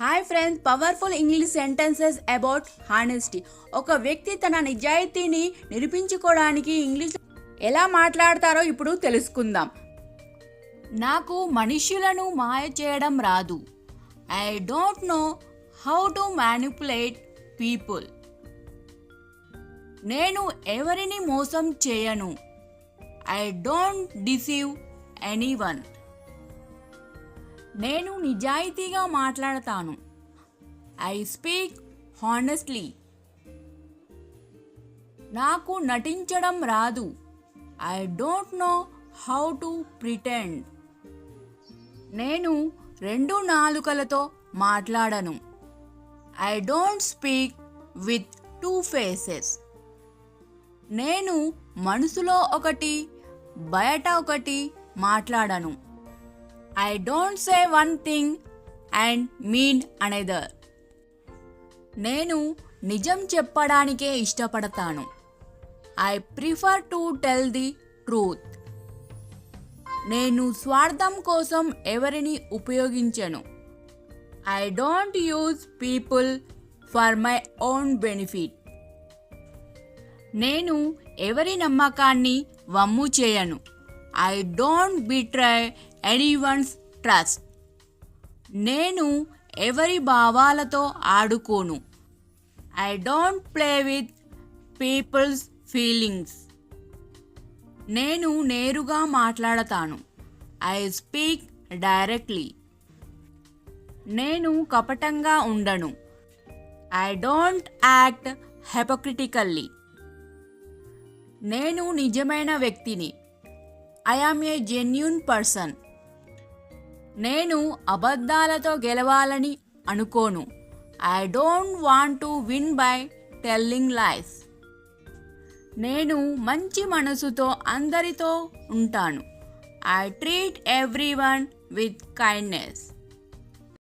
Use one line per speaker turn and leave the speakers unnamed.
Hi friends, powerful English sentences about honesty. ఒక వ్యక్తి తన నిజాయితీని నిరూపించుకోవడానికి ఇంగ్లీష్ ఎలా మాట్లాడతారో ఇప్పుడు తెలుసుకుందాం. నాకు మనుష్యులను మాయ చేయడం రాదు. I don't know how to manipulate people. నేను ఎవరిని మోసం చేయను. I don't deceive anyone. నేను నిజాయితీగా మాట్లాడతాను. I speak honestly. నాకు నటించడం రాదు. I don't know how to pretend. నేను రెండు నాలుకలతో మాట్లాడను. I don't speak with two faces. నేను మనసులో ఒకటి బయట ఒకటి మాట్లాడను. I don't say one thing and mean another. నేను నిజం చెప్పడానికే ఇష్టపడతాను. I prefer to tell the truth. నేను స్వార్థం కోసం ఎవరిని ఉపయోగించను. I don't use people for my own benefit. నేను ఎవరి నమ్మకాన్ని వమ్ము చేయను. I don't betray anyone's trust. నేను ఎవరి భావాలతో ఆడుకోను. I don't play with people's feelings. నేను నేరుగా మాట్లాడతాను. I speak directly. నేను కపటంగా ఉండను. I don't act hypocritically. నేను నిజమైన వ్యక్తిని. I am a genuine person. నేను అబద్ధాలతో గెలవాలని అనుకోను. I don't want to win by telling lies. నేను మంచి మనసుతో అందరితో ఉంటాను. I treat everyone with kindness.